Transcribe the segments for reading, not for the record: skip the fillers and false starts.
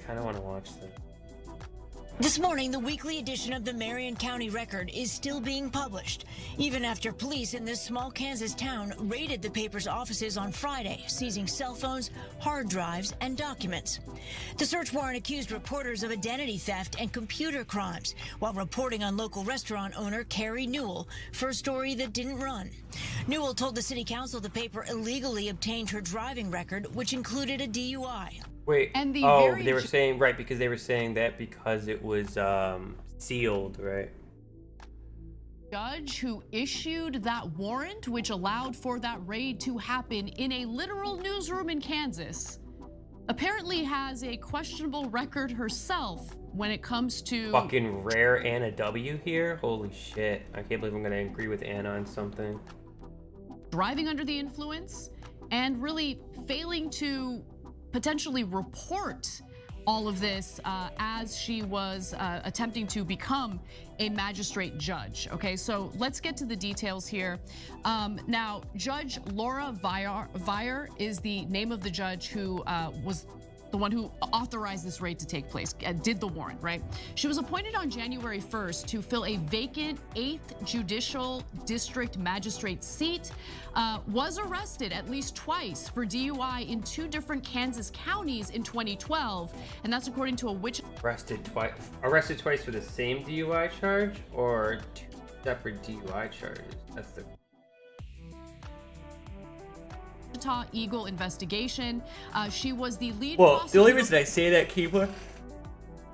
kind of want to watch this. This morning, the weekly edition of the Marion County Record is still being published, even after police in this small Kansas town raided the paper's offices on Friday, seizing cell phones, hard drives, and documents. The search warrant accused reporters of identity theft and computer crimes, while reporting on local restaurant owner Carrie Newell for a story that didn't run. Newell told the city council the paper illegally obtained her driving record, which included a DUI. Wait, and they were saying, right, because they were saying that because it was sealed, right? Judge who issued that warrant, which allowed for that raid to happen in a literal newsroom in Kansas, apparently has a questionable record herself when it comes to... Fucking rare Anna W here? Holy shit. I can't believe I'm gonna agree with Anna on something. Driving under the influence and really failing to potentially report all of this as she was attempting to become a magistrate judge. Okay, so let's get to the details here. Now, Judge Laura Vier is the name of the judge who was the one who authorized this raid to take place, did the warrant, right? She was appointed on January 1st to fill a vacant 8th Judicial District Magistrate seat, was arrested at least twice for DUI in 2 different Kansas counties in 2012, and that's according to a Arrested twice for the same DUI charge, or 2 separate DUI charges? That's the... Wichita Eagle investigation. She was the lead Well, the only reason I say that, Keebler,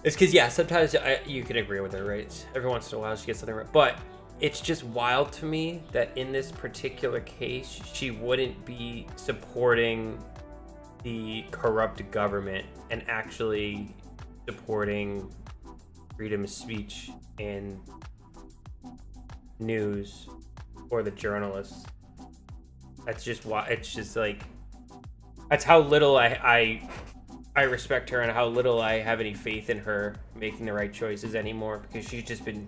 is because, yeah, sometimes you can agree with her, right? Every once in a while she gets something right. But it's just wild to me that in this particular case, she wouldn't be supporting the corrupt government and actually supporting freedom of speech and news for the journalists. That's just why. It's just like, that's how little I respect her and how little I have any faith in her making the right choices anymore, because she's just been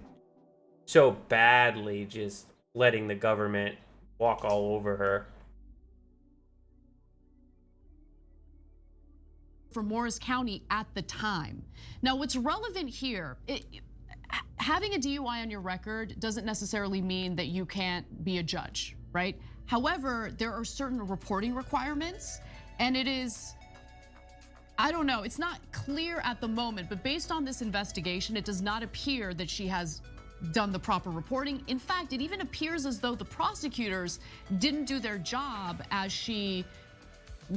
so badly just letting the government walk all over her. For Morris County at the time. Now, what's relevant here, having a DUI on your record doesn't necessarily mean that you can't be a judge, right? However, there are certain reporting requirements, and it is, I don't know, it's not clear at the moment, but based on this investigation, it does not appear that she has done the proper reporting. In fact, it even appears as though the prosecutors didn't do their job as she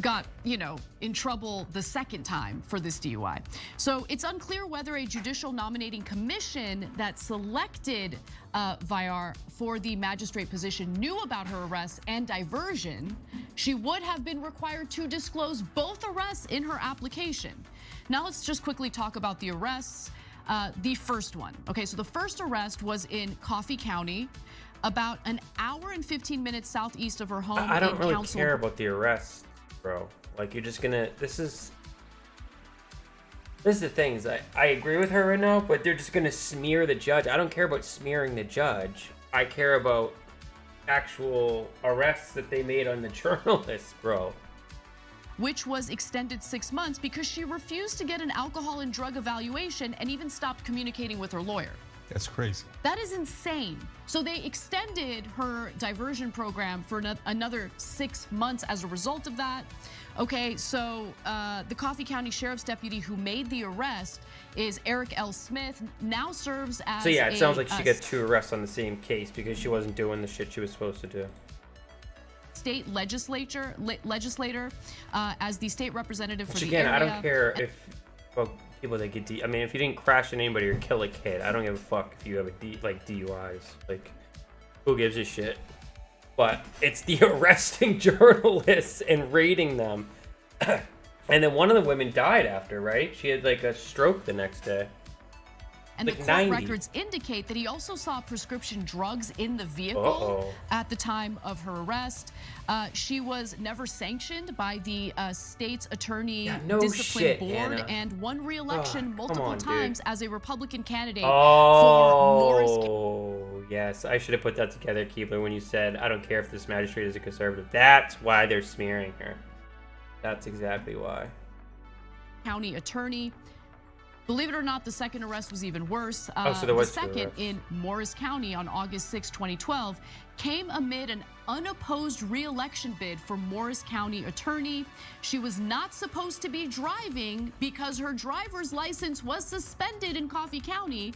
got, in trouble the second time for this DUI. So it's unclear whether a judicial nominating commission that selected Vier for the magistrate position knew about her arrest and diversion. She would have been required to disclose both arrests in her application. Now let's just quickly talk about the arrests. The first one. Okay, so the first arrest was in Coffee County, about an hour and 15 minutes southeast of her home. I don't really care about the arrests, bro. Like, you're just gonna, this is the things. I agree with her right now, but they're just gonna smear the judge. I don't care about smearing the judge. I care about actual arrests that they made on the journalists, bro. Which was extended 6 months because she refused to get an alcohol and drug evaluation and even stopped communicating with her lawyer. That's crazy. That is insane. So they extended her diversion program for another 6 months as a result of that. Okay, so the Coffee County Sheriff's deputy who made the arrest is Eric L. Smith, now serves as So yeah, it sounds like she got 2 arrests on the same case because she wasn't doing the shit she was supposed to do. State legislator as the state representative for Which, the again, area. I don't care if people that get I mean, if you didn't crash into anybody or kill a kid, I don't give a fuck if you have DUIs. Like, who gives a shit? But it's the arresting journalists and raiding them. And then one of the women died after, right? She had like a stroke the next day. And like the court 90. records indicate that he also saw prescription drugs in the vehicle at the time of her arrest. She was never sanctioned by the state's attorney discipline board, Anna. and won re-election multiple times as a Republican candidate for Morris. Oh, yes. I should have put that together, Keebler, when you said, I don't care if this magistrate is a conservative. That's why they're smearing her. That's exactly why. County attorney. Believe it or not, the second arrest was even worse. So there was the two second arrests. in Morris County on August 6, 2012, came amid an unopposed re-election bid for Morris County attorney. She was not supposed to be driving because her driver's license was suspended in Coffee County,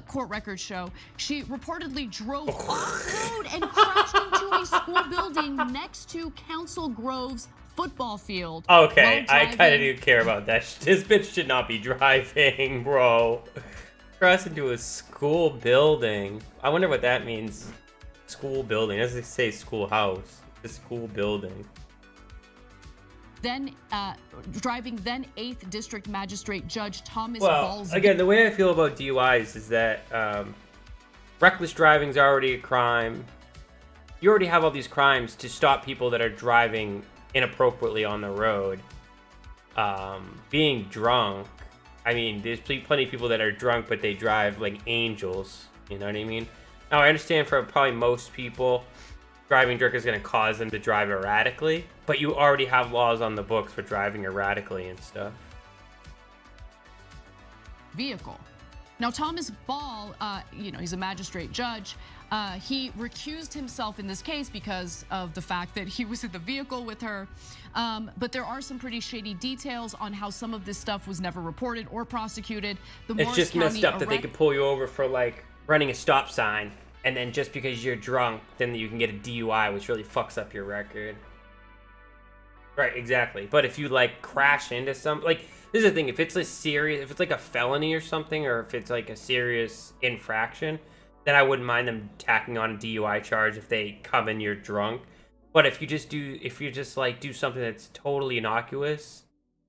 court records show. She reportedly drove off-road and crashed into a school building next to Council Grove's football field. Okay, while I kind of driving. do care about that. This bitch should not be driving, bro. Cross into a school building. I wonder what that means. School building. It doesn't say schoolhouse. It's a school building. Then driving then 8th District Magistrate Judge Thomas Well, Balls. again, the way I feel about DUIs is that reckless driving is already a crime. You already have all these crimes to stop people that are driving inappropriately on the road. Being drunk, I mean, there's plenty of people that are drunk, but they drive like angels. You know what I mean? Now, I understand for probably most people, driving drunk is going to cause them to drive erratically, but you already have laws on the books for driving erratically and stuff. Vehicle. Now, Thomas Ball, he's a magistrate judge. He recused himself in this case because of the fact that he was in the vehicle with her. But there are some pretty shady details on how some of this stuff was never reported or prosecuted. It's just messed up that they could pull you over for like running a stop sign, and then just because you're drunk, then you can get a DUI, which really fucks up your record. Right, exactly. But if you like crash into some, like, this is the thing, if it's like a felony or something, or if it's like a serious infraction, then I wouldn't mind them tacking on a DUI charge if they come in you're drunk. But if you just do something that's totally innocuous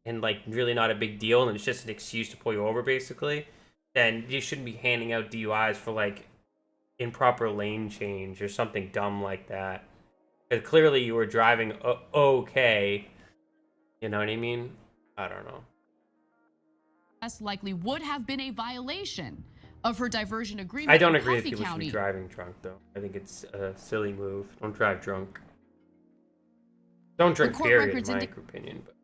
and like really not a big deal, and it's just an excuse to pull you over basically, then you shouldn't be handing out DUIs for like improper lane change or something dumb like that. Because clearly you were driving okay. You know what I mean? I don't know. Likely would have been a violation of her diversion agreement. I don't in agree that Coffee people should County. be driving drunk, though. I think it's a silly move. Don't drive drunk. Don't drink, court period, records in my opinion. But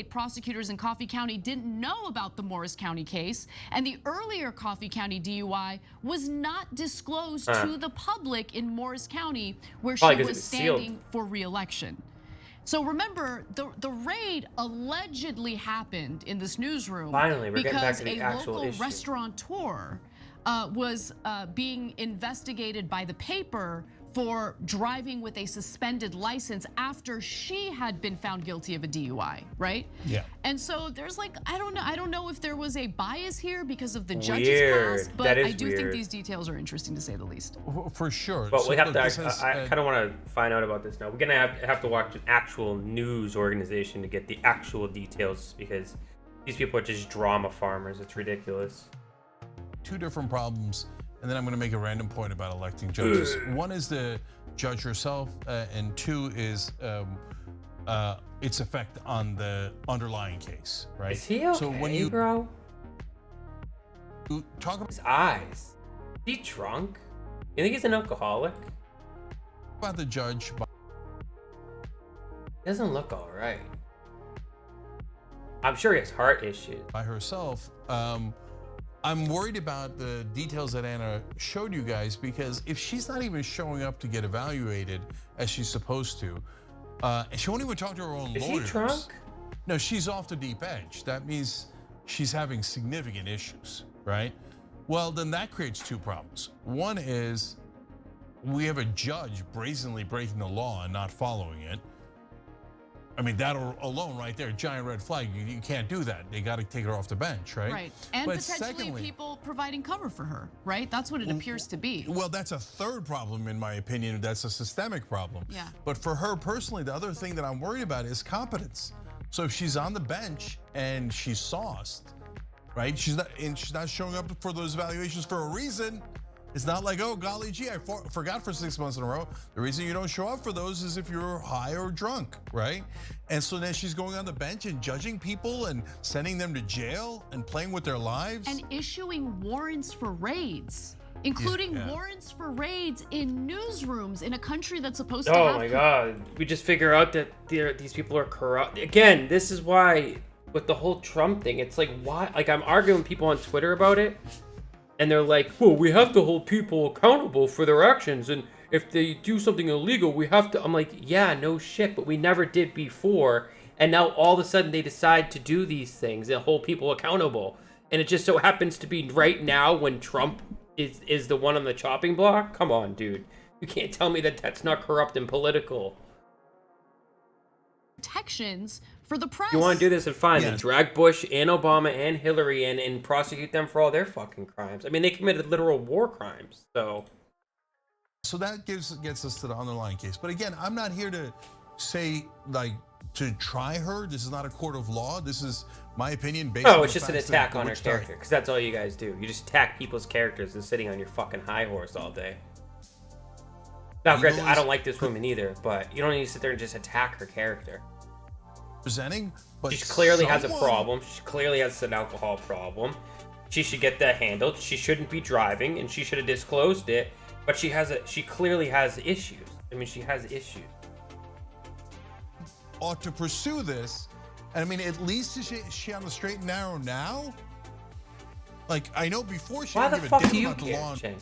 prosecutors in Coffee County didn't know about the Morris County case, and the earlier Coffee County DUI was not disclosed to the public in Morris County, where Probably she 'cause it was was sealed. standing for re-election. So remember, the raid allegedly happened in this newsroom Finally, we're getting back because to the a actual local issue. restaurateur was being investigated by the paper for driving with a suspended license after she had been found guilty of a DUI, right? Yeah. And so there's like, I don't know if there was a bias here because of the judge's Weird. past, but That is I do think weird. these details are interesting to say the least. For sure. But So, we have look, to. this has, I kind of want to find out about this now. We're gonna have to watch an actual news organization to get the actual details, because these people are just drama farmers. It's ridiculous. two different problems, and then I'm going to make a random point about electing judges. One is the judge herself, and two is its effect on the underlying case, right? Is he okay, So when you bro? talk His eyes. Is he drunk? You think he's an alcoholic? about the judge, He doesn't look all right. I'm sure he has heart issues. by herself, I'm worried about the details that Anna showed you guys, because if she's not even showing up to get evaluated as she's supposed to, and she won't even talk to her own Is lawyers. he drunk? No, she's off the deep edge. That means she's having significant issues, right? Well, then that creates two problems. One is we have a judge brazenly breaking the law and not following it. I mean, that alone right there, giant red flag. You can't do that. They got to take her off the bench, right? Right, and But potentially secondly, people providing cover for her, right? That's what it appears to be. well, that's a third problem, in my opinion. That's a systemic problem. Yeah. But for her personally, the other thing that I'm worried about is competence. So if she's on the bench and she's sauced, right? She's not showing up for those evaluations for a reason. It's not like, oh, golly gee, I forgot for 6 months in a row. The reason you don't show up for those is if you're high or drunk, right? And so then she's going on the bench and judging people and sending them to jail and playing with their lives. And issuing warrants for raids, including Yeah. warrants for raids in newsrooms in a country that's supposed to Oh have. my god. We just figure out that these people are corrupt. Again, this is why with the whole Trump thing, it's like, why? Like, I'm arguing with people on Twitter about it, and they're like, well, we have to hold people accountable for their actions, and if they do something illegal, we have to. I'm like, yeah, no shit, but we never did before, and now all of a sudden they decide to do these things and hold people accountable, and it just so happens to be right now when Trump is the one on the chopping block. Come on, dude, you can't tell me that that's not corrupt and political. Protections for the press. You want to do this, and fine. Yes. Then drag Bush and Obama and Hillary in and prosecute them for all their fucking crimes. I mean, they committed literal war crimes. So that gets us to the underlying case. But again, I'm not here to say, like, to try her. This is not a court of law. This is my opinion based on it's the just an facts attack that on her Wichita- character, because that's all you guys do. You just attack people's characters and sitting on your fucking high horse all day. Now, granted, I don't like this woman either, but you don't need to sit there and just attack her character. Presenting, but She clearly has a someone- problem. She clearly has an alcohol problem. She should get that handled. She shouldn't be driving, and she should have disclosed it. But she clearly has issues. I mean, she has issues. Ought to pursue this. And I mean, at least is she on the straight and narrow now? Like, I know before she Why the didn't fuck give a do damn you about the care, law Cenk?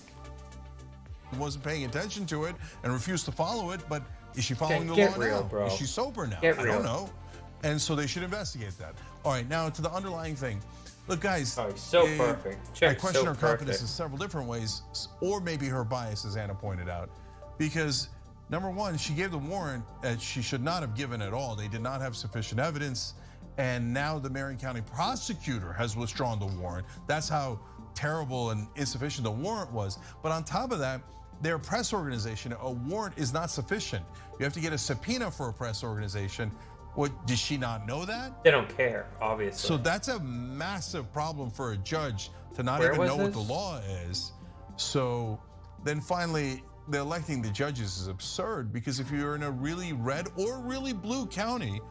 and wasn't paying attention to it and refused to follow it. But is she following the Get law real, now? bro. Is she sober now? Get I real. don't know. And so they should investigate that. All right, now to the underlying thing. Look, guys. Oh, he's so perfect. I Check, question so her competence perfect. in several different ways, or maybe her bias, as Anna pointed out. Because, number one, she gave the warrant that she should not have given at all. They did not have sufficient evidence. And now the Marion County prosecutor has withdrawn the warrant. That's how terrible and insufficient the warrant was. But on top of that, their press organization, a warrant is not sufficient. You have to get a subpoena for a press organization. What, did she not know that? They don't care, obviously. So that's a massive problem for a judge to not Where even was know what this? the law is. So then finally, the electing the judges is absurd, because if you're in a really red or really blue county,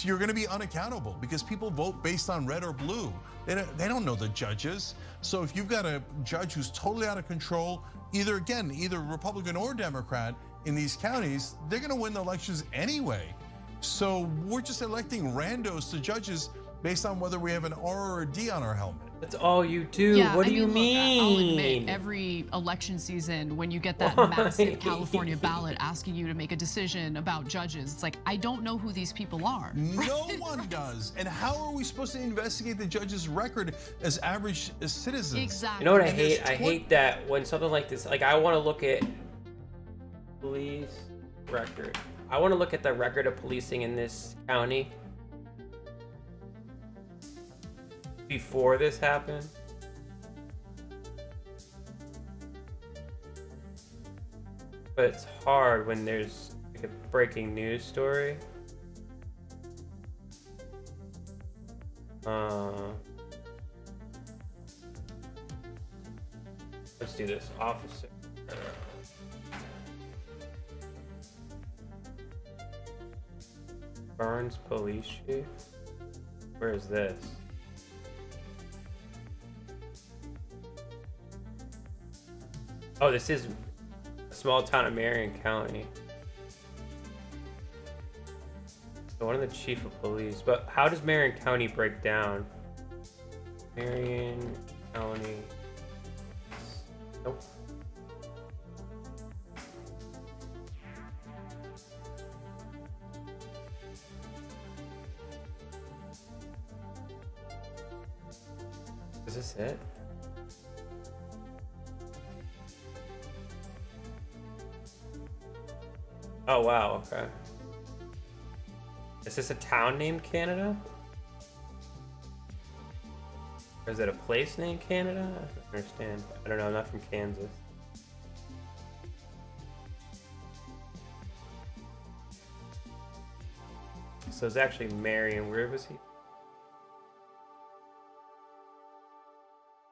you're going to be unaccountable, because people vote based on red or blue. They don't know the judges. So if you've got a judge who's totally out of control, either Republican or Democrat in these counties, they're going to win the elections anyway. So we're just electing randos to judges based on whether we have an R or a D on our helmet. That's all you do. Yeah, What do I you mean, look, I'll admit, mean? every election season, when you get that Why? massive California ballot asking you to make a decision about judges, it's like, I don't know who these people are. No one does. And how are we supposed to investigate the judge's record as average citizens? Exactly. You know what I And there's hate? I hate that when something like this, like I want to look at police record. I want to look at the record of policing in this county before this happened. But it's hard when there's like a breaking news story. Let's do this. Officer. Burns Police Chief? Where is this? Oh, this is a small town in Marion County. So one of the chief of police. But how does Marion County break down? Marion County. Nope. Is this it? Oh wow, okay. Is this a town named Canada? Or is it a place named Canada? I don't understand. I don't know, I'm not from Kansas. So it's actually Marion. Where was he?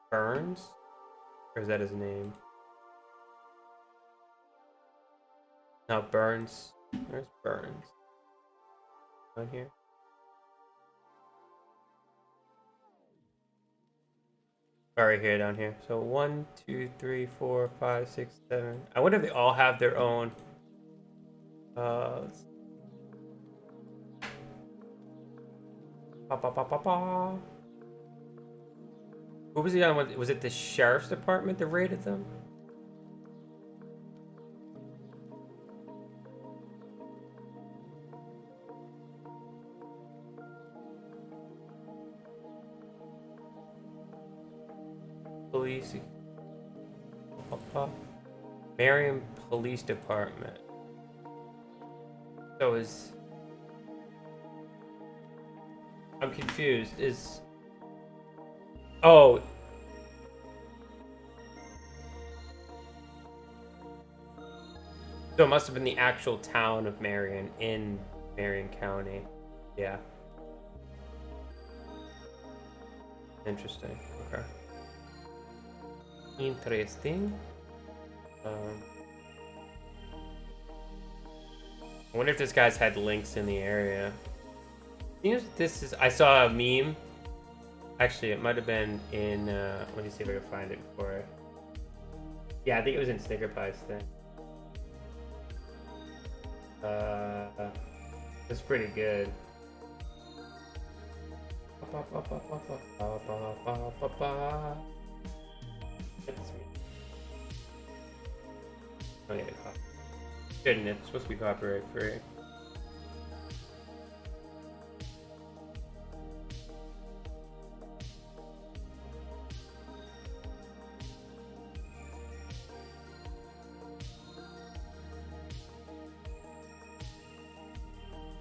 Burns? Or is that his name? No, Burns. Where's Burns? Down here? Oh, right here, down here. So 1, 2, 3, 4, 5, 6, 7. I wonder if they all have their own. Let's see. Ba, ba, ba, ba, ba. Who was the other one? Was it the sheriff's department that raided them? Police. Marion Police Department. So is... I'm confused. Is... Oh. So it must have been the actual town of Marion in Marion County. Yeah. Interesting. Okay. Interesting. I wonder if this guy's had links in the area. You know, this is... I saw a meme. Actually, it might have been in... let me see if I can find it for it. Yeah, I think it was in Snicker Pie's thing. It's pretty good. Oh yeah, shouldn't it? It's supposed to be copyright free.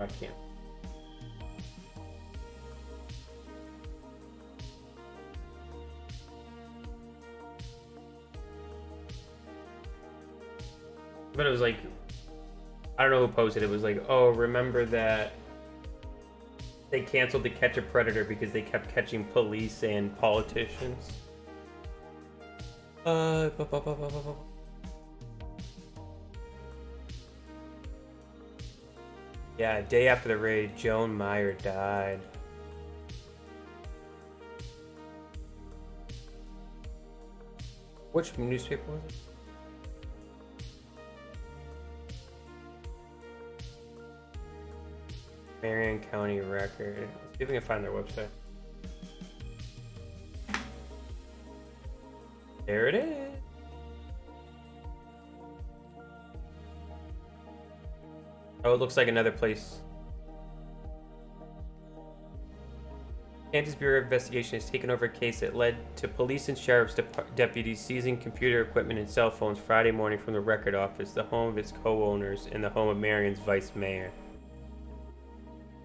I can't. But it was like, I don't know who posted it. It was like, oh, remember that they canceled the Catch a Predator because they kept catching police and politicians. Yeah, a day after the raid, Joan Meyer died. Which newspaper was it? Marion County Record. Let's see if we can find their website. There it is. Oh, it looks like another place. Kansas Bureau of Investigation has taken over a case that led to police and sheriff's deputies seizing computer equipment and cell phones Friday morning from the record office, the home of its co-owners, and the home of Marion's vice mayor.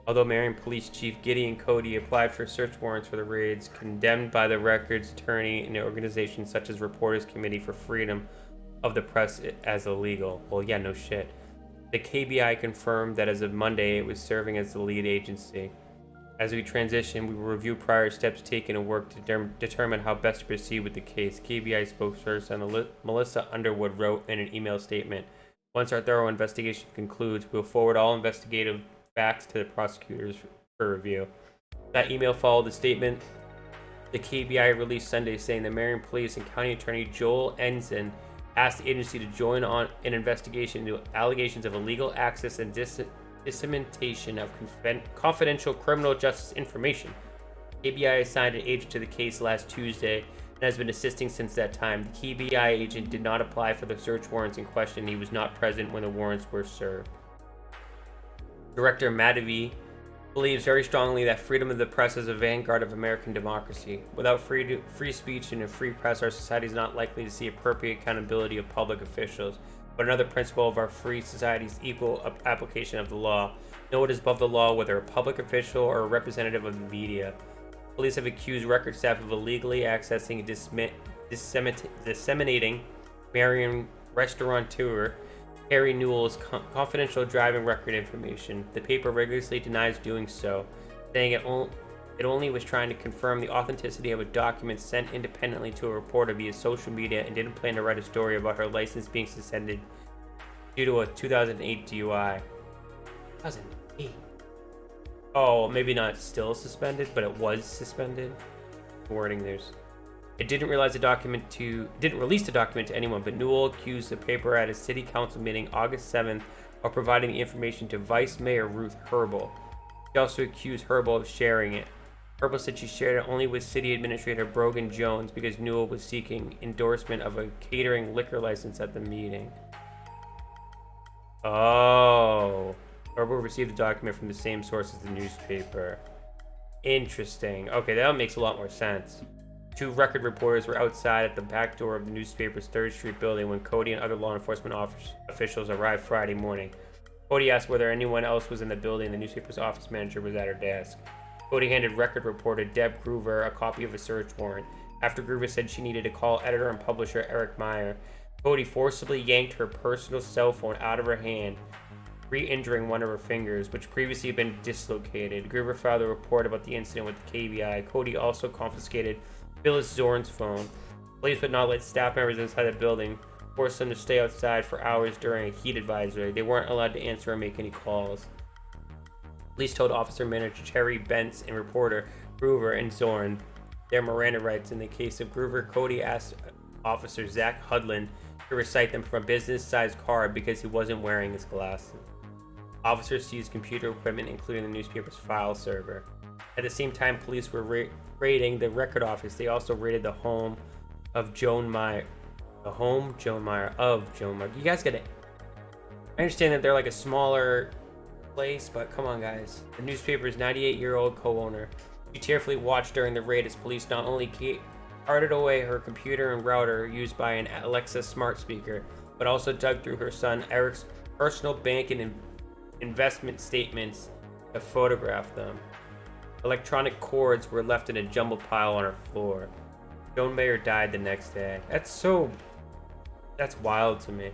Although Marion Police Chief Gideon Cody applied for search warrants for the raids, condemned by the record's attorney and organizations such as Reporters Committee for Freedom of the Press as illegal. Well, yeah, no shit. The KBI confirmed that as of Monday, it was serving as the lead agency. As we transition, we will review prior steps taken and work to determine how best to proceed with the case. KBI spokesperson Melissa Underwood wrote in an email statement, once our thorough investigation concludes, we will forward all investigative facts to the prosecutors for review. That email followed the statement the KBI released Sunday saying the Marion Police and County Attorney Joel Ensign asked the agency to join on an investigation into allegations of illegal access and dissemination of confidential criminal justice information. KBI assigned an agent to the case last Tuesday and has been assisting since that time. The KBI agent did not apply for the search warrants in question. He was not present when the warrants were served. Director Madhavi believes very strongly that freedom of the press is a vanguard of American democracy. Without free speech and a free press, our society is not likely to see appropriate accountability of public officials. But another principle of our free society is equal application of the law. No one is above the law, whether a public official or a representative of the media. Police have accused record staff of illegally accessing and disseminating Marion restaurateur Harry Newell's confidential driving record information. The paper rigorously denies doing so, saying it only was trying to confirm the authenticity of a document sent independently to a reporter via social media and didn't plan to write a story about her license being suspended due to a 2008 DUI. 2008? Oh, maybe not still suspended, but it was suspended. Wording there's... It didn't release the document to anyone, but Newell accused the paper at a city council meeting August 7th of providing the information to Vice Mayor Ruth Herbal. He also accused Herbal of sharing it. Herbal said she shared it only with City Administrator Brogan Jones because Newell was seeking endorsement of a catering liquor license at the meeting. Oh. Herbal received the document from the same source as the newspaper. Interesting. Okay, that makes a lot more sense. 2 record reporters were outside at the back door of the newspaper's 3rd Street building when Cody and other law enforcement officials arrived Friday morning. Cody asked whether anyone else was in the building. The newspaper's office manager was at her desk. Cody handed record reporter Deb Groover a copy of a search warrant. After Groover said she needed to call editor and publisher Eric Meyer, Cody forcibly yanked her personal cell phone out of her hand, re-injuring one of her fingers, which previously had been dislocated. Groover filed a report about the incident with the KBI. Cody also confiscated Phyllis Zorn's phone. Police would not let staff members inside the building, forced them to stay outside for hours during a heat advisory. They weren't allowed to answer or make any calls. Police told officer manager Terry Bentz and reporter Groover and Zorn their Miranda rights in the case of Groover. Cody asked officer Zach Hudlin to recite them from a business-sized card because he wasn't wearing his glasses. Officers seized computer equipment, including the newspaper's file server. At the same time, police were raiding the record office. They also raided the home of Joan Meyer. You guys gotta... I understand that they're like a smaller place, but come on, guys. The newspaper's 98-year-old co-owner. She tearfully watched during the raid as police not only carted away her computer and router used by an Alexa smart speaker, but also dug through her son Eric's personal bank and investment statements to photograph them. Electronic cords were left in a jumbled pile on her floor. Joan Mayer died the next day. That's wild to me.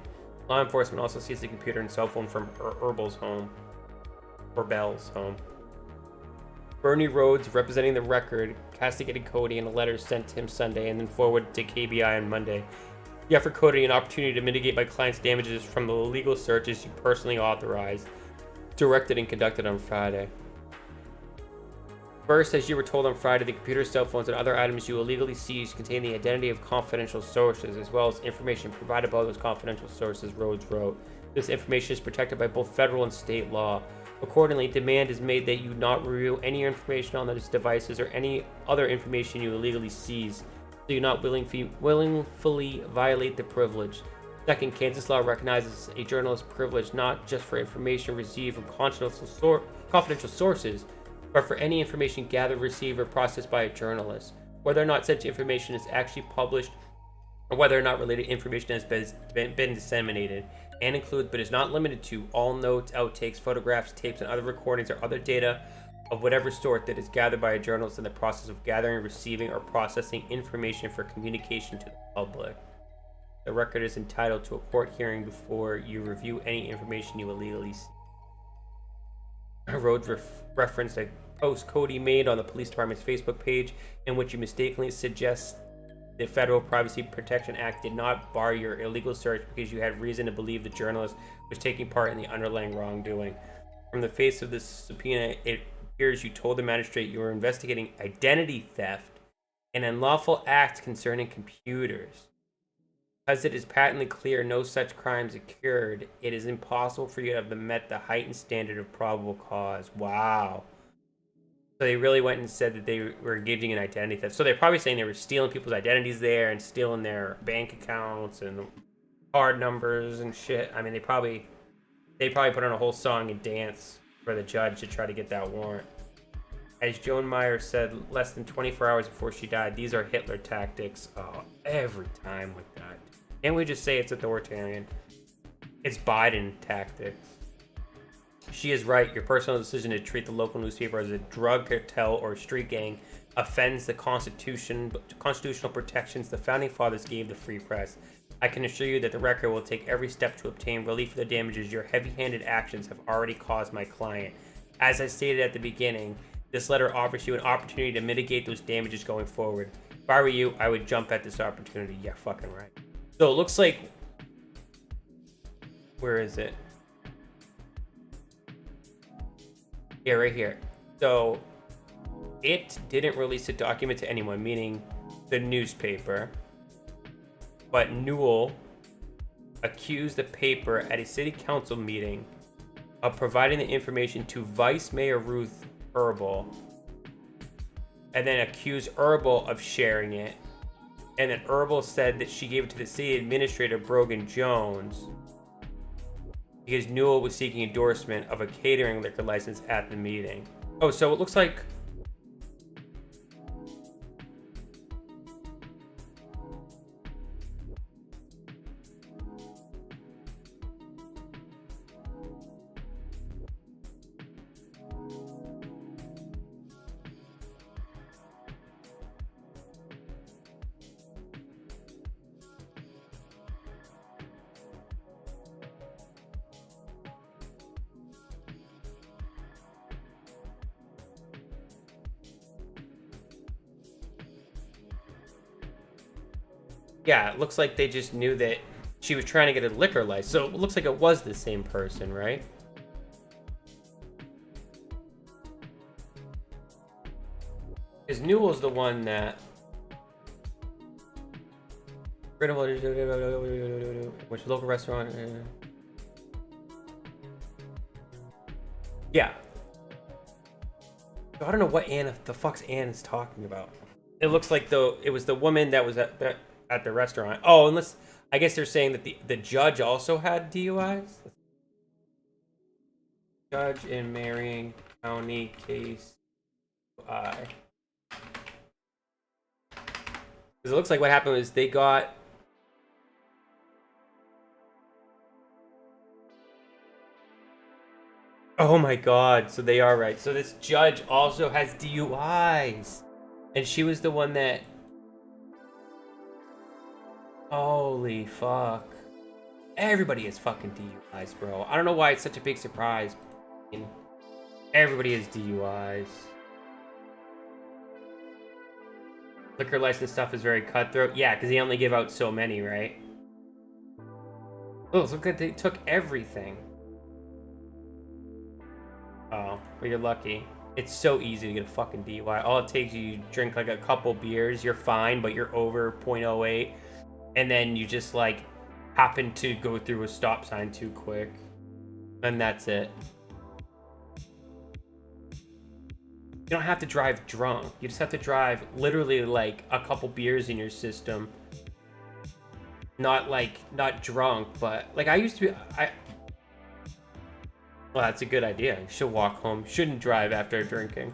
Law enforcement also seized the computer and cell phone from Herbel's home. Bernie Rhodes, representing the record, castigated Cody in a letter sent to him Sunday and then forwarded to KBI on Monday. You offered Cody an opportunity to mitigate my client's damages from the legal searches you personally authorized, directed and conducted on Friday. First, as you were told on Friday, the computer, cell phones, and other items you illegally seized contain the identity of confidential sources, as well as information provided by those confidential sources, Rhodes wrote. This information is protected by both federal and state law. Accordingly, demand is made that you not reveal any information on those devices or any other information you illegally seize, so you not willingly violate the privilege. Second, Kansas law recognizes a journalist's privilege not just for information received from confidential sources, but for any information gathered, received, or processed by a journalist, whether or not such information is actually published or whether or not related information has been disseminated, and includes but is not limited to all notes, outtakes, photographs, tapes, and other recordings or other data of whatever sort that is gathered by a journalist in the process of gathering, receiving, or processing information for communication to the public. The record is entitled to a court hearing before you review any information you illegally see. Rhodes referenced a post Cody made on the police department's Facebook page in which you mistakenly suggest the Federal Privacy Protection Act did not bar your illegal search because you had reason to believe the journalist was taking part in the underlying wrongdoing. From the face of this subpoena, it appears you told the magistrate you were investigating identity theft, an unlawful act concerning computers. Because it is patently clear no such crimes occurred, it is impossible for you to have met the heightened standard of probable cause. Wow. So they really went and said that they were engaging in identity theft. So they're probably saying they were stealing people's identities there and stealing their bank accounts and card numbers and shit. I mean, they probably put on a whole song and dance for the judge to try to get that warrant. As Joan Meyer said less than 24 hours before she died, these are Hitler tactics. Oh, every time with that. Can't we just say it's authoritarian? It's Biden tactics. She is right. Your personal decision to treat the local newspaper as a drug cartel or street gang offends the constitutional protections the founding fathers gave the free press. I can assure you that the record will take every step to obtain relief for the damages your heavy-handed actions have already caused my client. As I stated at the beginning, this letter offers you an opportunity to mitigate those damages going forward. If I were you, I would jump at this opportunity. Yeah, fucking right. So it looks like... Where is it? Yeah, right here. So it didn't release a document to anyone, meaning the newspaper. But Newell accused the paper at a city council meeting of providing the information to Vice Mayor Ruth Herbel and then accused Herbal of sharing it. And then Herbal said that she gave it to the city administrator, Brogan Jones, because Newell was seeking endorsement of a catering liquor license at the meeting. Oh, so it looks like... Yeah, it looks like they just knew that she was trying to get a liquor license. So it looks like it was the same person, right? Because Newell's the one that... Which local restaurant... Yeah. So I don't know what Anne the fuck's Anne is talking about. It looks like it was the woman that was at the restaurant. Oh, unless I guess they're saying that the judge also had DUIs. Judge in Marion County case I. Because it looks like what happened was they got... Oh my god, so they are right. So this judge also has DUIs. And she was the one that... Holy fuck. Everybody has fucking DUIs, bro. I don't know why it's such a big surprise. Everybody has DUIs. Liquor license stuff is very cutthroat. Yeah, because they only give out so many, right? Oh, look at they took everything. Oh, well, you're lucky. It's so easy to get a fucking DUI. All it takes you drink like a couple beers, you're fine, but you're over 0.08. And then you just like happen to go through a stop sign too quick. And that's it. You don't have to drive drunk. You just have to drive literally like a couple beers in your system. Not drunk, but like I used to be, well, that's a good idea. You should walk home. Shouldn't drive after drinking.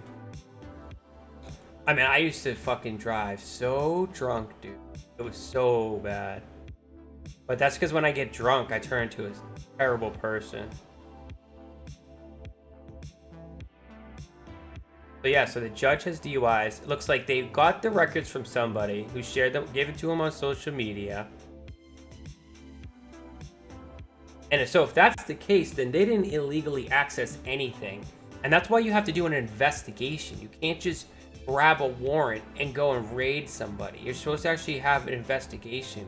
I mean, I used to fucking drive so drunk, dude. It was so bad. But that's because when I get drunk, I turn into a terrible person. But yeah, so the judge has DUIs. It looks like they got the records from somebody who shared them, gave it to him on social media. And so if that's the case, then they didn't illegally access anything. And that's why you have to do an investigation. You can't just grab a warrant and go and raid somebody. You're supposed to actually have an investigation.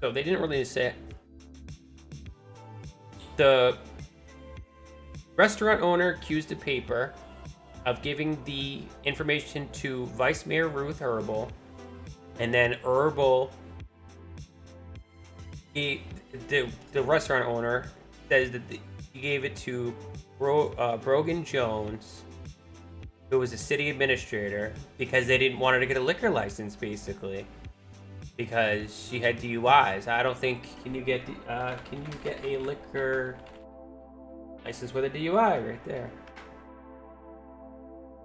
So they didn't really say... The restaurant owner accused the paper of giving the information to Vice Mayor Ruth Herbal, and then Herbal, the restaurant owner says that he gave it to Brogan Jones, who was a city administrator, because they didn't want her to get a liquor license, basically, because she had DUIs. I don't think can you get a liquor license with a DUI right there?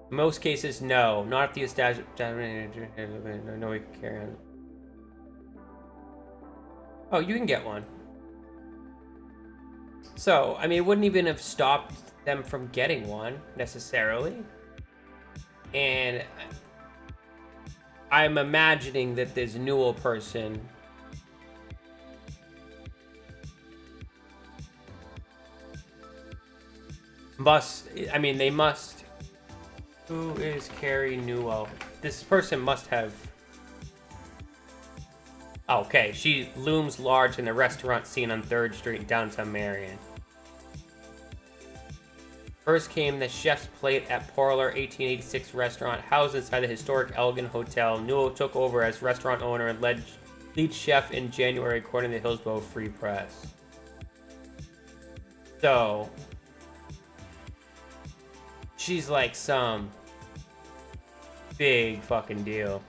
In most cases, no. Not if the establishment. No, we can carry on. Oh, you can get one. So, I mean, it wouldn't even have stopped them from getting one, necessarily. And I'm imagining that this Newell person must, I mean, they must. Who is Carrie Newell? This person must have... Okay, she looms large in the restaurant scene on 3rd Street, downtown Marion. First came the chef's plate at Parlor 1886 restaurant, housed inside the historic Elgin Hotel. Newell took over as restaurant owner and lead chef in January, according to the Hillsborough Free Press. So she's like some big fucking deal.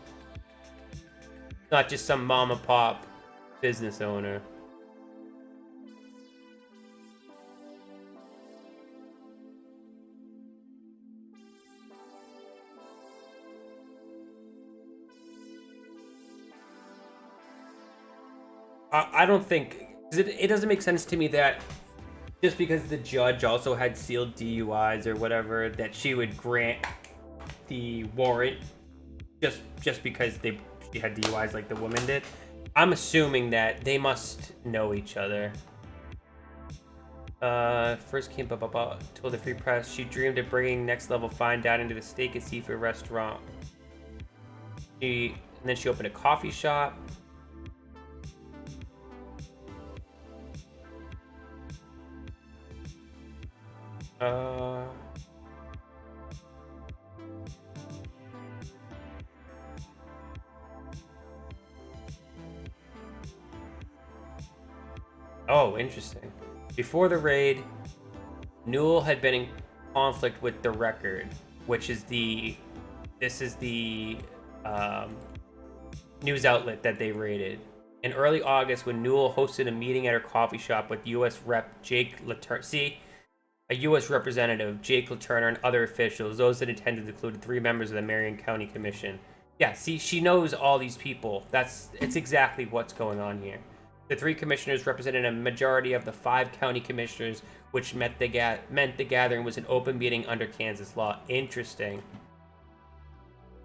Not just some mom and pop business owner. I don't think, it doesn't make sense to me that just because the judge also had sealed DUIs or whatever, that she would grant the warrant just because she had DUIs like the woman did. I'm assuming that they must know each other. First came told the Free Press she dreamed of bringing next level fine dining to the steak and seafood restaurant. And then she opened a coffee shop. Oh, interesting. Before the raid, Newell had been in conflict with The Record, which is this is the news outlet that they raided. In early August, when Newell hosted a meeting at her coffee shop with U.S. Rep. Jake LaTurner, a U.S. representative, Jake LaTurner, and other officials, those that attended included 3 members of the Marion County Commission. Yeah, see, she knows all these people. It's exactly what's going on here. The 3 commissioners represented a majority of the 5 county commissioners, which meant the gathering was an open meeting under Kansas law. Interesting.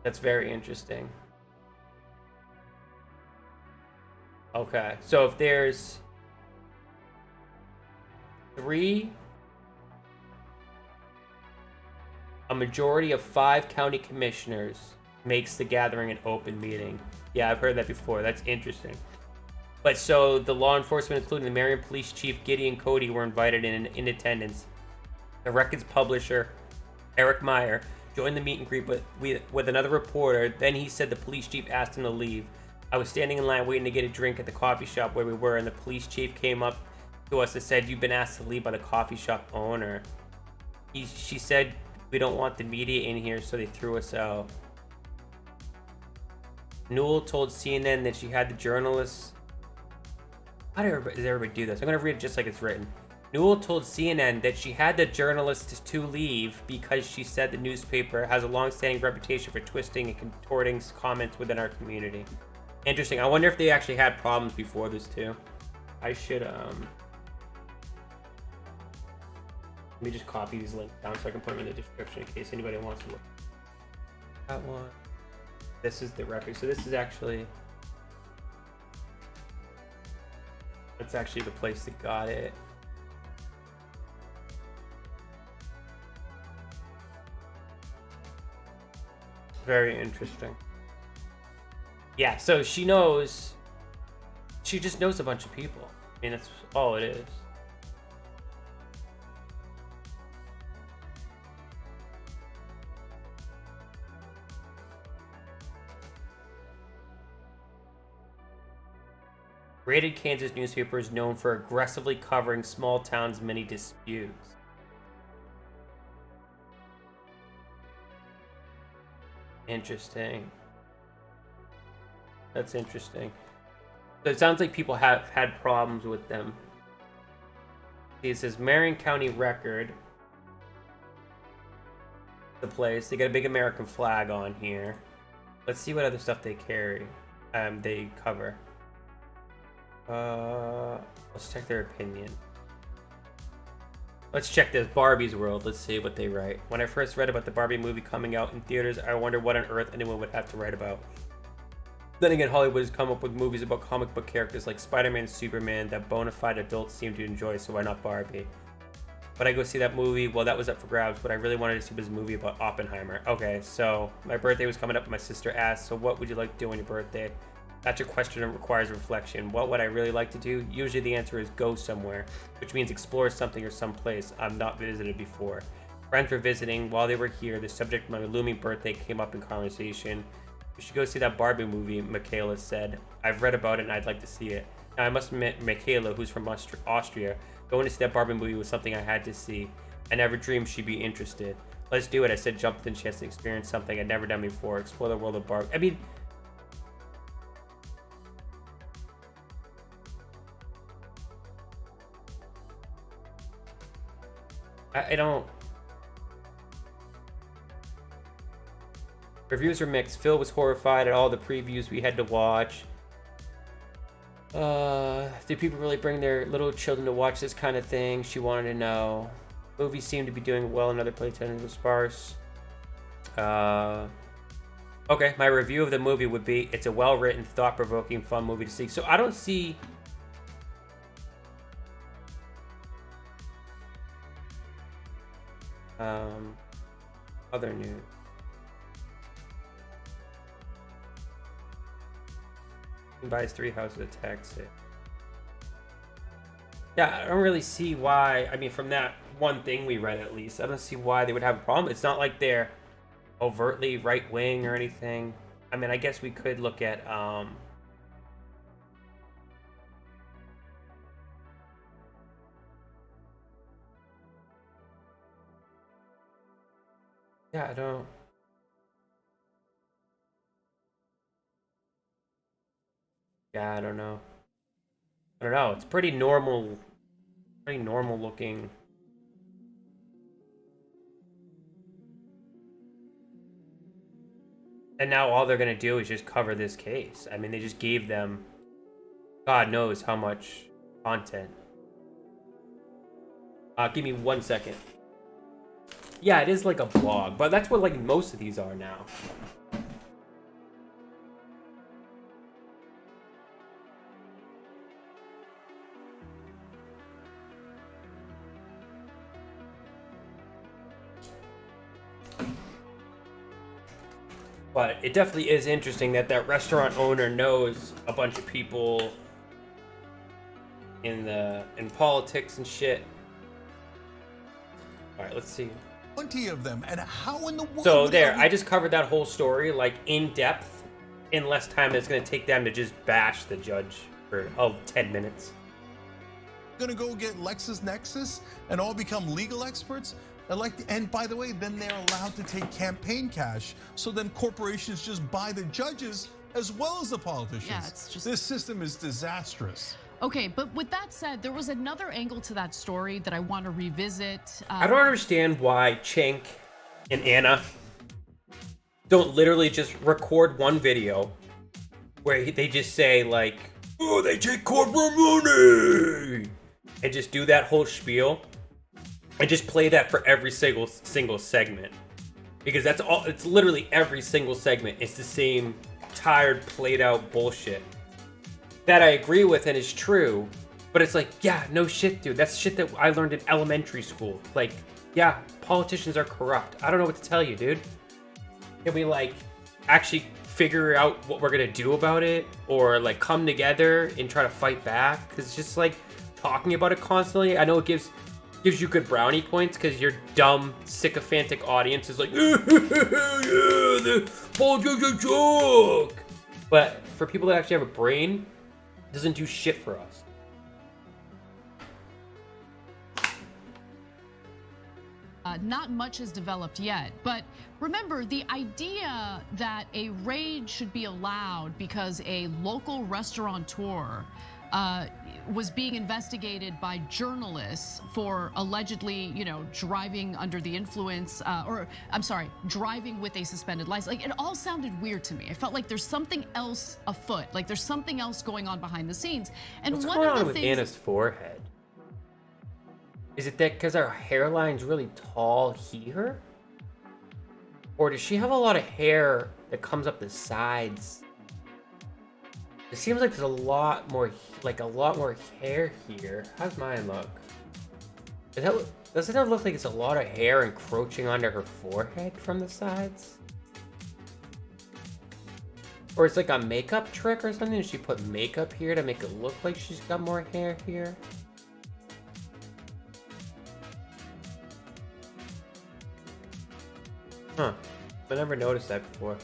That's very interesting. Okay, so if there's 3, a majority of 5 county commissioners makes the gathering an open meeting. Yeah, I've heard that before. That's interesting. But so the law enforcement, including the Marion Police Chief Gideon Cody, were invited in attendance. The Record's publisher, Eric Meyer, joined the meet and greet with another reporter. Then he said the police chief asked him to leave. I was standing in line waiting to get a drink at the coffee shop where we were, and the police chief came up to us and said, "You've been asked to leave by the coffee shop owner." She said, "We don't want the media in here, so they threw us out." Newell told CNN that she had the journalists... How does everybody do this? I'm going to read it just like it's written. Newell told CNN that she had the journalists to leave because she said the newspaper has a long-standing reputation for twisting and contorting comments within our community. Interesting. I wonder if they actually had problems before this too. I should let me just copy these links down so I can put them in the description in case anybody wants to look. That one. This is the record. So this is actually... That's actually the place that got it. Very interesting. Yeah, so she knows... She just knows a bunch of people. I mean, that's all it is. Rated Kansas newspaper is known for aggressively covering small towns' many disputes. Interesting. That's interesting. So it sounds like people have had problems with them. It says Marion County Record. The place. They got a big American flag on here. Let's see what other stuff they carry. They cover. Let's check their opinion. Let's check this Barbie's World. Let's see what they write. When I first read about the Barbie movie coming out in theaters, I wondered what on earth anyone would have to write about. Then again, Hollywood has come up with movies about comic book characters like Spider-Man and Superman that bona fide adults seem to enjoy, so why not Barbie? But I go see that movie, well, that was up for grabs, but I really wanted to see this movie about Oppenheimer. Okay, so my birthday was coming up, and my sister asked, so what would you like to do on your birthday? That's a question that requires reflection. What would I really like to do? Usually the answer is go somewhere, which means explore something or someplace I've not visited before. Friends were visiting. While they were here, the subject of my looming birthday came up in conversation. We should go see that Barbie movie, Michaela said. I've read about it and I'd like to see it. Now, I must admit, Michaela, who's from Austria, Going to see that Barbie movie was something I had to see. I never dreamed she'd be interested. Let's do it. I said jump in. She has to experience something I'd never done before. Explore the world of Barbie. I mean, I don't. Reviews are mixed. Phil was horrified at all the previews we had to watch. Do people really bring their little children to watch this kind of thing? She wanted to know. Movies seem to be doing well in other places and sparse. Okay, my review of the movie would be it's a well-written, thought-provoking, fun movie to see. So I don't see. Other news. He buys 3 houses at Texas. Yeah, I don't really see why. I mean, from that one thing we read, at least, I don't see why they would have a problem. It's not like they're overtly right wing or anything. I mean, I guess we could look at yeah, I don't know. I don't know. It's pretty normal looking. And now all they're gonna do is just cover this case. I mean, they just gave them God knows how much content. Give me 1 second. Yeah, it is like a blog, but that's what like most of these are now. But it definitely is interesting that that restaurant owner knows a bunch of people in politics and shit. All right, let's see. 20 of them, and how in the world? So there, I just covered that whole story like in depth in less time than it's going to take them to just bash the judge for 10 minutes. Gonna go get LexisNexis and all become legal experts? And by the way, then they're allowed to take campaign cash. So then corporations just buy the judges as well as the politicians. Yeah, it's just... This system is disastrous. Okay, but with that said, there was another angle to that story that I want to revisit. I don't understand why Cenk and Anna don't literally just record one video where they just say like, oh, they take corporate money, and just do that whole spiel. And just play that for every single segment, because that's all. It's literally every single segment. It's the same tired, played out bullshit that I agree with and is true. But it's like, yeah, no shit, dude. That's shit that I learned in elementary school. Like, yeah, politicians are corrupt. I don't know what to tell you, dude. Can we like actually figure out what we're gonna do about it, or like come together and try to fight back? Because it's just like talking about it constantly. I know it gives you good brownie points because your dumb, sycophantic audience is like, yeah, the politics are a joke. But for people that actually have a brain, it doesn't do shit for us. Not much has developed yet, but remember the idea that a raid should be allowed because a local restaurateur was being investigated by journalists for allegedly, driving under the influence, driving with a suspended license. Like, it all sounded weird to me. I felt like there's something else afoot. Like, there's something else going on behind the scenes. And what's one going of the on with things, Anna's forehead? Is it that because her hairline's really tall here? Or does she have a lot of hair that comes up the sides? It seems like there's a lot more hair here. How's mine look? Doesn't it look like it's a lot of hair encroaching onto her forehead from the sides? Or it's like a makeup trick or something? She put makeup here to make it look like she's got more hair here? Huh. I never noticed that before.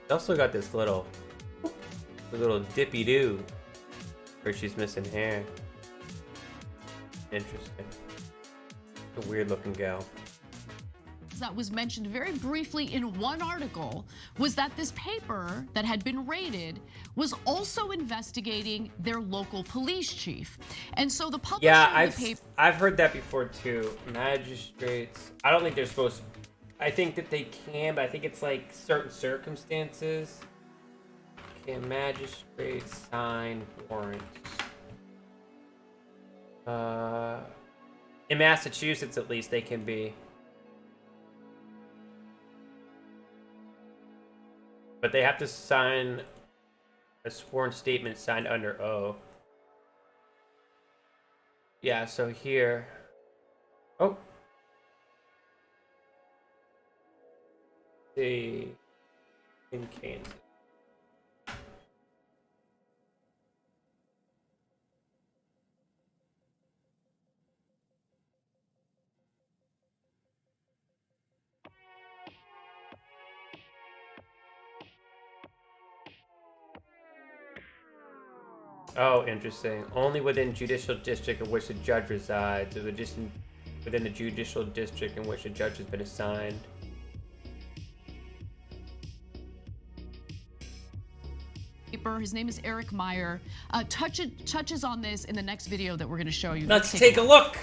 She also got this little dippy-doo where she's missing hair. Interesting. A weird looking gal. That was mentioned very briefly in one article was that this paper that had been raided was also investigating their local police chief. And so the publisher of the paper... I've heard that before too. Magistrates, I don't think they're supposed to, I think that they can, but I think it's like certain circumstances. Can magistrates sign warrants? In Massachusetts, at least, they can be. But they have to sign a sworn statement signed under oath. Yeah, so here. Oh. See. In Kansas. Oh, interesting. Only within judicial district in which the judge resides, or just within the judicial district in which the judge has been assigned. His name is Eric Meyer. Touches on this in the next video that we're going to show you. Let's take a look.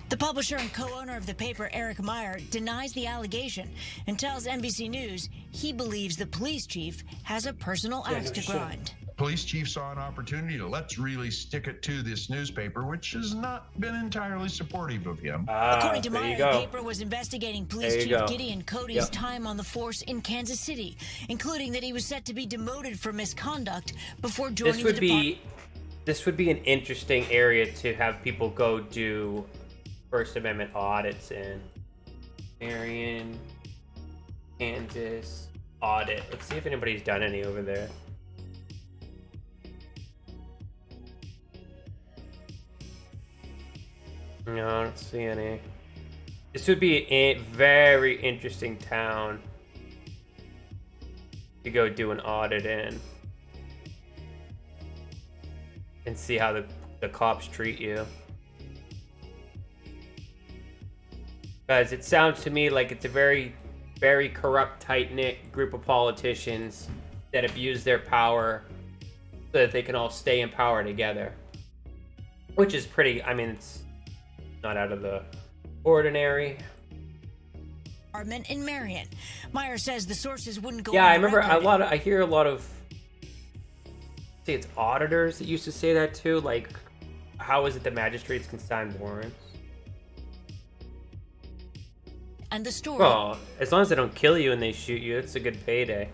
The publisher and co-owner of the paper, Eric Meyer, denies the allegation and tells NBC News he believes the police chief has a personal axe to grind. Police chief saw an opportunity to let's really stick it to this newspaper, which has not been entirely supportive of him. According to Meyer, the paper was investigating police chief Gideon Cody's time on the force in Kansas City, including that he was set to be demoted for misconduct before joining the department. This would be an interesting area to have people go do First Amendment audits in. Marion, Kansas audit. Let's see if anybody's done any over there. No, I don't see any. This would be a very interesting town to go do an audit in and see how the cops treat you. Because it sounds to me like it's a very, very corrupt, tight-knit group of politicians that abuse their power so that they can all stay in power together. Which is pretty, I mean, it's not out of the ordinary. In Marion, Meyer says the sources wouldn't go. Yeah, I remember I hear a lot of. See, it's auditors that used to say that too. Like, how is it that magistrates can sign warrants? And the story. Well, as long as they don't kill you and they shoot you, it's a good payday.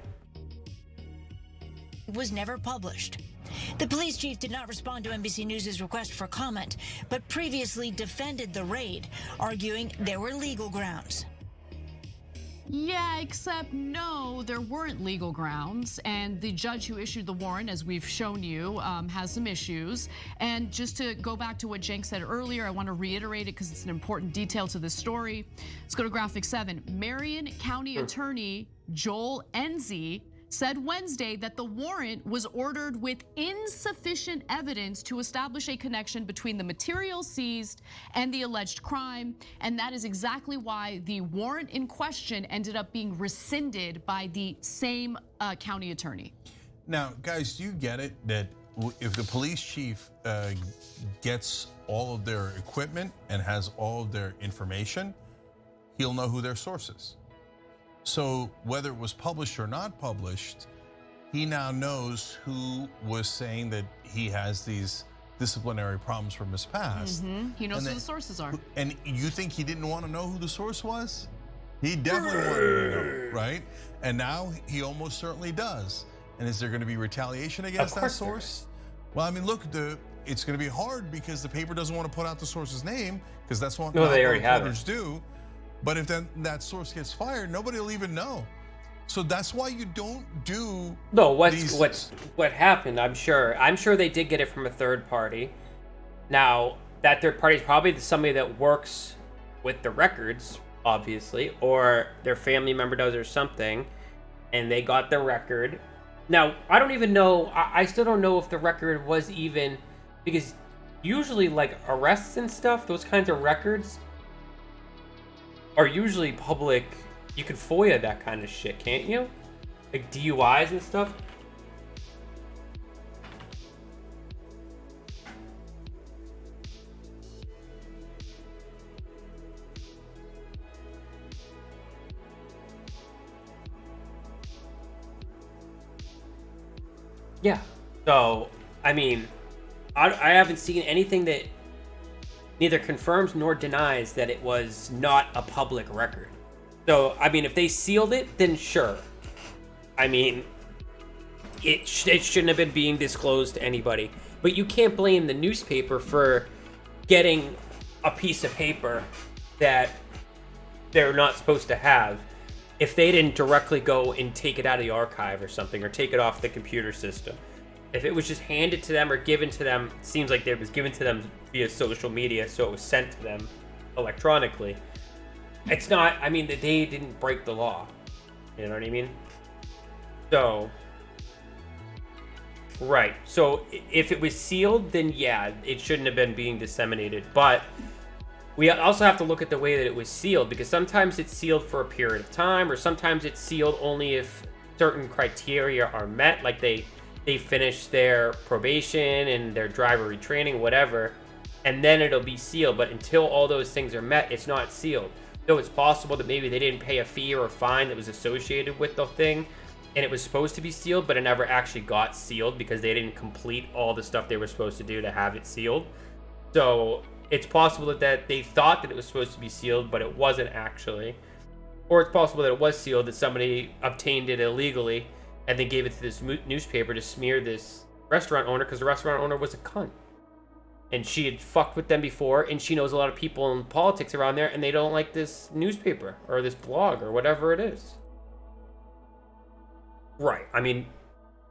Was never published. The police chief did not respond to NBC News' request for comment, but previously defended the raid, arguing there were legal grounds. Yeah, except no, there weren't legal grounds. And the judge who issued the warrant, as we've shown you, has some issues. And just to go back to what Cenk said earlier, I want to reiterate it because it's an important detail to this story. Let's go to graphic 7. Marion County Attorney Joel Enzi said Wednesday that the warrant was ordered with insufficient evidence to establish a connection between the material seized and the alleged crime. And that is exactly why the warrant in question ended up being rescinded by the same county attorney. Now, guys, do you get it that if the police chief gets all of their equipment and has all of their information, he'll know who their source is? So whether it was published or not published, he now knows who was saying that he has these disciplinary problems from his past. He knows who the sources are. And you think he didn't want to know who the source was? He definitely wanted to know, right? And now he almost certainly does. And is there going to be retaliation against that source? Well, I mean, look, it's going to be hard because the paper doesn't want to put out the source's name because that's what they already have reporters do. But if then that source gets fired, nobody will even know. So that's why you don't do. No, what happened? I'm sure they did get it from a third party. Now that third party is probably somebody that works with the records, obviously, or their family member does or something, and they got the record. Now I don't even know. I still don't know if the record was even because usually like arrests and stuff, those kinds of records are usually public. You can FOIA that kind of shit, can't you? Like DUIs and stuff. Yeah. So, I mean, I haven't seen anything that neither confirms nor denies that it was not a public record. So, I mean, if they sealed it, then sure. I mean, it shouldn't have been being disclosed to anybody. But you can't blame the newspaper for getting a piece of paper that they're not supposed to have if they didn't directly go and take it out of the archive or something, or take it off the computer system. If it was just handed to them or given to them, it seems like it was given to them via social media, so it was sent to them electronically. It's not, I mean, they didn't break the law. You know what I mean? So, right. So if it was sealed, then yeah, it shouldn't have been being disseminated. But we also have to look at the way that it was sealed, because sometimes it's sealed for a period of time, or sometimes it's sealed only if certain criteria are met, like they finish their probation and their driver retraining, whatever, and then it'll be sealed. But until all those things are met, it's not sealed. So it's possible that maybe they didn't pay a fee or a fine that was associated with the thing, and it was supposed to be sealed, but it never actually got sealed because they didn't complete all the stuff they were supposed to do to have it sealed. So it's possible that they thought that it was supposed to be sealed, but it wasn't actually. Or it's possible that it was sealed, that somebody obtained it illegally and then gave it to this newspaper to smear this restaurant owner, because the restaurant owner was a cunt. And she had fucked with them before, and she knows a lot of people in politics around there, and they don't like this newspaper or this blog or whatever it is. Right. I mean,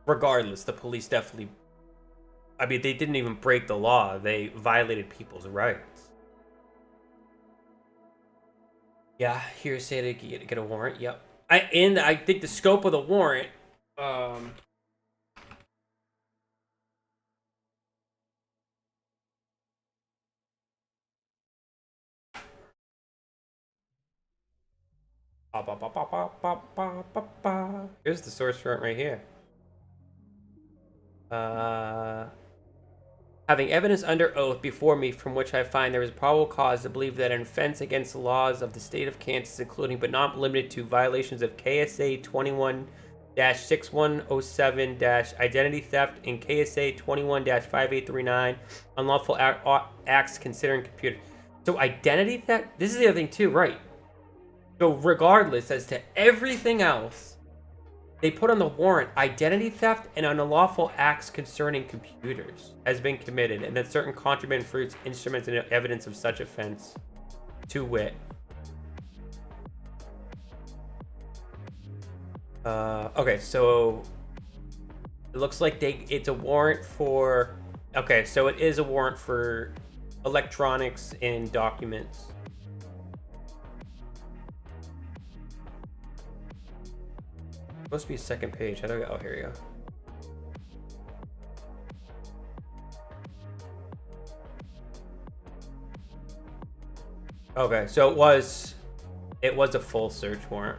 regardless, the police definitely... I mean, they didn't even break the law. They violated people's rights. Yeah, hearsay to get a warrant. Yep. I think the scope of the warrant... Here's the source warrant right here. Having evidence under oath before me from which I find there is probable cause to believe that an offense against the laws of the state of Kansas, including but not limited to violations of KSA 21-6107- identity theft and KSA 21-5839, unlawful acts considering computer. So identity theft, this is the other thing too, right? So regardless, as to everything else, they put on the warrant identity theft and unlawful acts concerning computers has been committed, and that certain contraband fruits, instruments, and evidence of such offense, to wit. Okay, so it looks like it's a warrant for... Okay, so it is a warrant for electronics and documents. Supposed to be a second page. How do I go? Oh, here we go. Okay, so it was a full search warrant.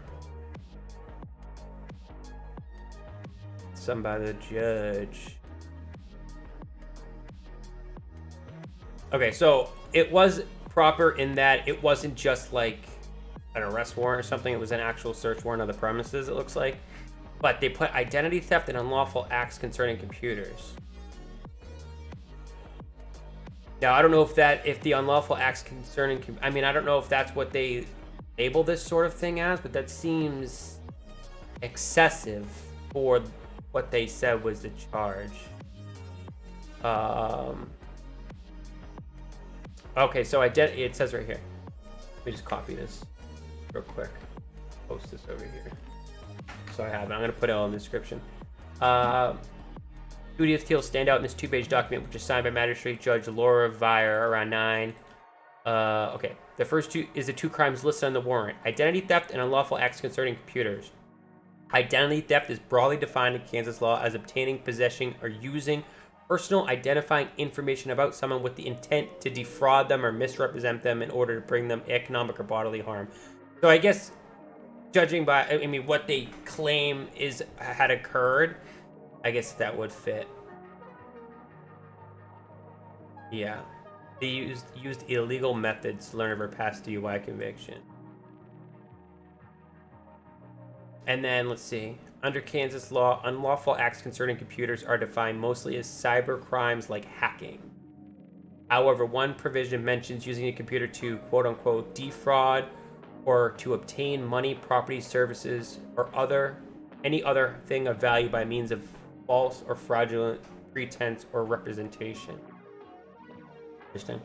Signed by the judge. Okay, so it was proper in that it wasn't just like an arrest warrant or something. It was an actual search warrant of the premises, it looks like. But they put identity theft and unlawful acts concerning computers. Now, I don't know if the unlawful acts concerning... I mean, I don't know if that's what they label this sort of thing as, but that seems excessive for what they said was the charge. Okay, so it says right here. Let me just copy this real quick. Post this over here. So I have it. I'm going to put it all in the description. Duty of details stand out in this 2-page document, which is signed by Magistrate Judge Laura Vire around 9. Okay. The first two is the two crimes listed on the warrant: identity theft and unlawful acts concerning computers. Identity theft is broadly defined in Kansas law as obtaining, possessing, or using personal identifying information about someone with the intent to defraud them or misrepresent them in order to bring them economic or bodily harm. So I guess, judging by, I mean, what they claim had occurred, I guess that would fit. Yeah. They used illegal methods to learn of her past DUI conviction. And then, let's see. Under Kansas law, unlawful acts concerning computers are defined mostly as cyber crimes like hacking. However, one provision mentions using a computer to, quote-unquote, defraud or to obtain money, property, services, or any other thing of value by means of false or fraudulent pretense or representation. Interesting.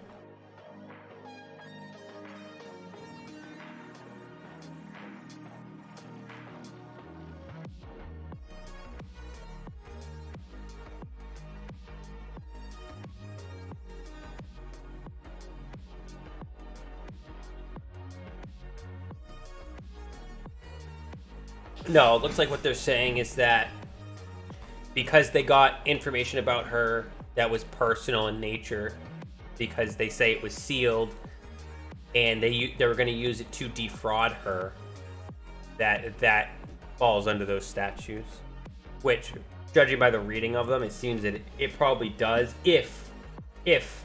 No, it looks like what they're saying is that because they got information about her that was personal in nature, because they say it was sealed, and they were going to use it to defraud her, that falls under those statutes. Which, judging by the reading of them, it seems that it probably does, if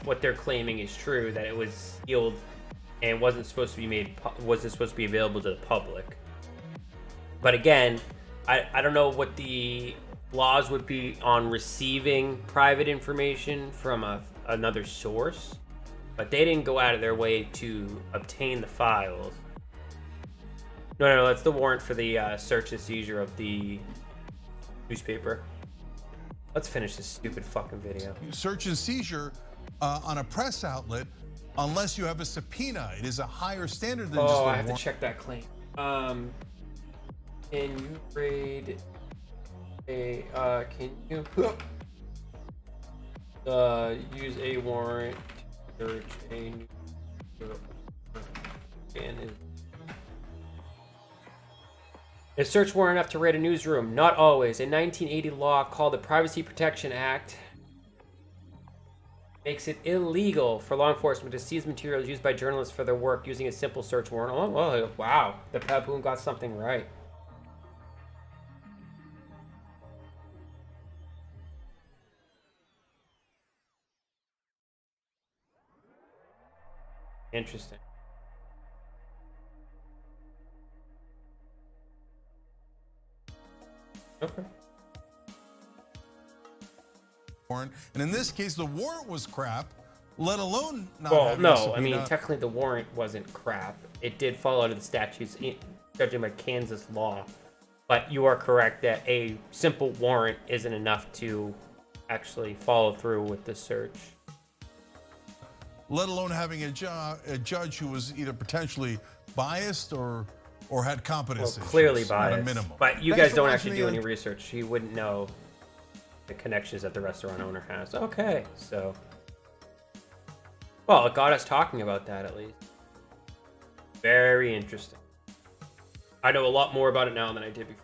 what they're claiming is true, that it was sealed and wasn't supposed to be available to the public. But again, I don't know what the laws would be on receiving private information from another source, but they didn't go out of their way to obtain the files. No, that's the warrant for the search and seizure of the newspaper. Let's finish this stupid fucking video. Search and seizure on a press outlet, unless you have a subpoena. It is a higher standard than just a warrant. I have to check that claim. Can you raid can you use a warrant to search a Is search warrant enough to raid a newsroom? Not always. A 1980 law called the Privacy Protection Act makes it illegal for law enforcement to seize materials used by journalists for their work using a simple search warrant. Oh, well, wow. The Papoon got something right. Interesting. Okay. And in this case, the warrant was crap, let alone not Well, having a no, subpoena. I mean, technically the warrant wasn't crap. It did fall out of the statutes, judging by Kansas law. But you are correct that a simple warrant isn't enough to actually follow through with the search. Let alone having a judge who was either potentially biased or had competence issues. Clearly biased. At a minimum. But you Thanks guys for don't watching actually do the- any research. You wouldn't know the connections that the restaurant owner has. Okay, so. Well, it got us talking about that at least. Very interesting. I know a lot more about it now than I did before.